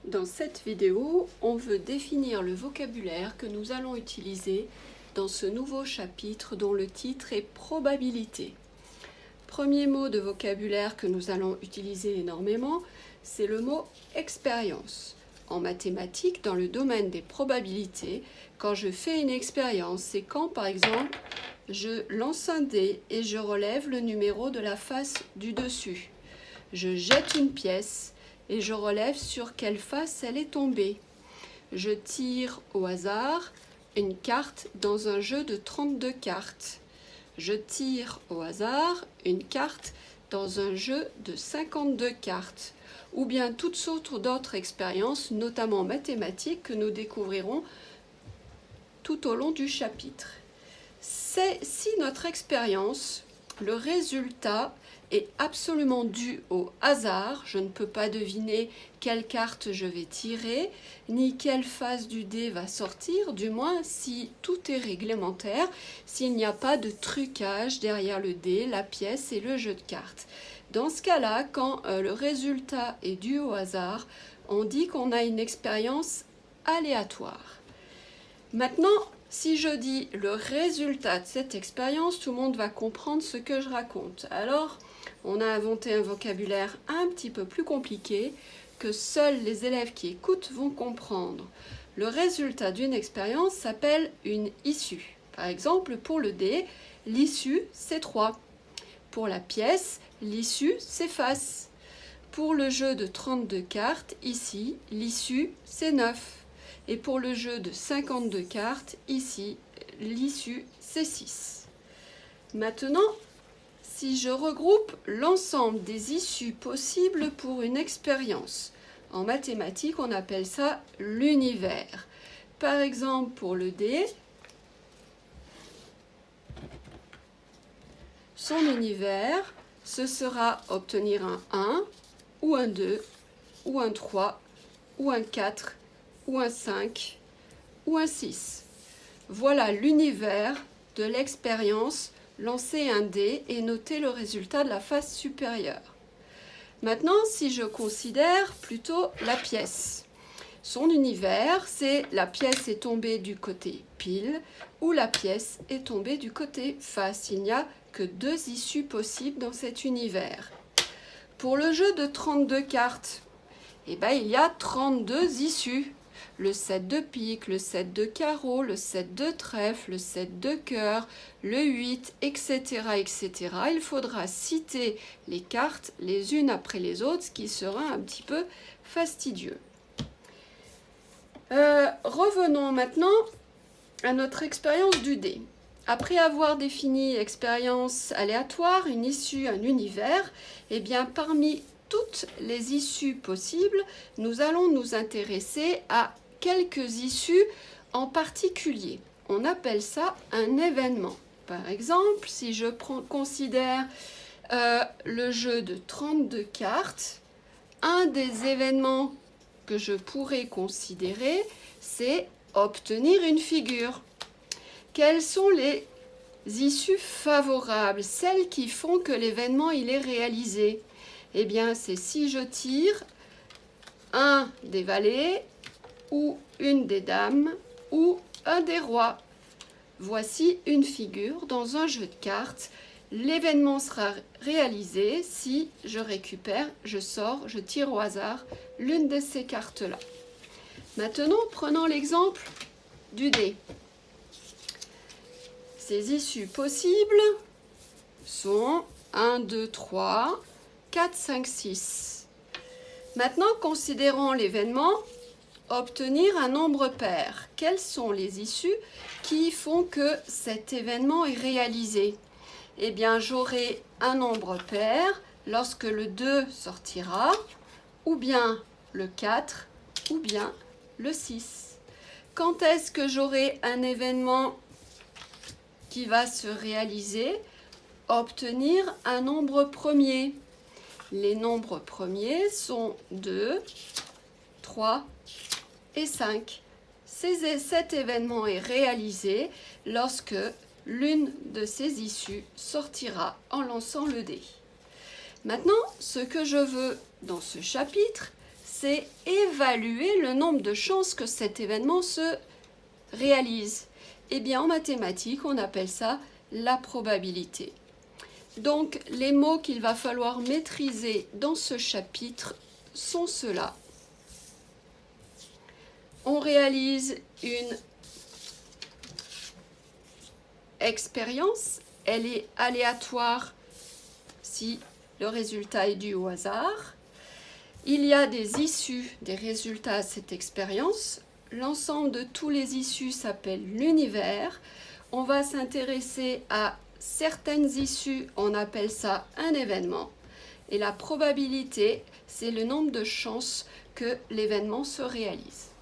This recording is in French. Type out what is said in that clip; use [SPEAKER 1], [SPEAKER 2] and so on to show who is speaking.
[SPEAKER 1] Dans cette vidéo, on veut définir le vocabulaire que nous allons utiliser dans ce nouveau chapitre dont le titre est probabilité. Premier mot de vocabulaire que nous allons utiliser énormément, c'est le mot expérience. En mathématiques, dans le domaine des probabilités, quand je fais une expérience, c'est quand, par exemple, je lance un dé et je relève le numéro de la face du dessus. Je jette une pièce et je relève sur quelle face elle est tombée. Je tire au hasard une carte dans un jeu de 32 cartes. Je tire au hasard une carte dans un jeu de 52 cartes, ou bien toutes sortes d'autres expériences, notamment mathématiques, que nous découvrirons tout au long du chapitre. Si notre expérience, le résultat est absolument dû au hasard, je ne peux pas deviner quelle carte je vais tirer, ni quelle face du dé va sortir, du moins si tout est réglementaire, s'il n'y a pas de trucage derrière le dé, la pièce et le jeu de cartes. Dans ce cas-là, quand le résultat est dû au hasard, on dit qu'on a une expérience aléatoire. Maintenant, si je dis le résultat de cette expérience, tout le monde va comprendre ce que je raconte. Alors, on a inventé un vocabulaire un petit peu plus compliqué que seuls les élèves qui écoutent vont comprendre. Le résultat d'une expérience s'appelle une issue. Par exemple, pour le dé, l'issue, c'est 3. Pour la pièce, l'issue, c'est face. Pour le jeu de 32 cartes, ici, l'issue, c'est 9. Et pour le jeu de 52 cartes, ici, l'issue, c'est 6. Maintenant, si je regroupe l'ensemble des issues possibles pour une expérience, en mathématiques, on appelle ça l'univers. Par exemple, pour le dé, son univers, ce sera obtenir un 1, ou un 2, ou un 3, ou un 4, ou un 5, ou un 6. Voilà l'univers de l'expérience, lancer un dé et noter le résultat de la face supérieure. Maintenant, si je considère plutôt la pièce, son univers, c'est la pièce est tombée du côté pile ou la pièce est tombée du côté face. Il n'y a que 2 issues possibles dans cet univers. Pour le jeu de 32 cartes, il y a 32 issues. Le 7 de pique, le 7 de carreau, le 7 de trèfle, le 7 de cœur, le 8, etc., etc. Il faudra citer les cartes les unes après les autres, ce qui sera un petit peu fastidieux. Revenons maintenant à notre expérience du dé. Après avoir défini expérience aléatoire, une issue, un univers, parmi toutes les issues possibles, nous allons nous intéresser à quelques issues en particulier. On appelle ça un événement. Par exemple, si je considère le jeu de 32 cartes, un des événements que je pourrais considérer, c'est obtenir une figure. Quelles sont les issues favorables, celles qui font que l'événement il est réalisé? C'est si je tire un des valets, ou une des dames, ou un des rois. Voici une figure dans un jeu de cartes. L'événement sera réalisé si je récupère, je sors, je tire au hasard l'une de ces cartes-là. Maintenant, prenons l'exemple du dé. Ces issues possibles sont 1, 2, 3, 4, 5, 6. Maintenant, considérons l'événement obtenir un nombre pair. Quelles sont les issues qui font que cet événement est réalisé? J'aurai un nombre pair lorsque le 2 sortira, ou bien le 4, ou bien le 6. Quand est-ce que j'aurai un événement qui va se réaliser? Obtenir un nombre premier. Les nombres premiers sont 2, 3 et 5. Cet événement est réalisé lorsque l'une de ces issues sortira en lançant le dé. Maintenant, ce que je veux dans ce chapitre, c'est évaluer le nombre de chances que cet événement se réalise. Eh bien, en mathématiques, on appelle ça la probabilité. Donc, les mots qu'il va falloir maîtriser dans ce chapitre sont ceux-là. On réalise une expérience, elle est aléatoire si le résultat est dû au hasard. Il y a des issues des résultats à cette expérience. L'ensemble de tous les issues s'appelle l'univers. On va s'intéresser à certaines issues, on appelle ça un événement. Et la probabilité, c'est le nombre de chances que l'événement se réalise.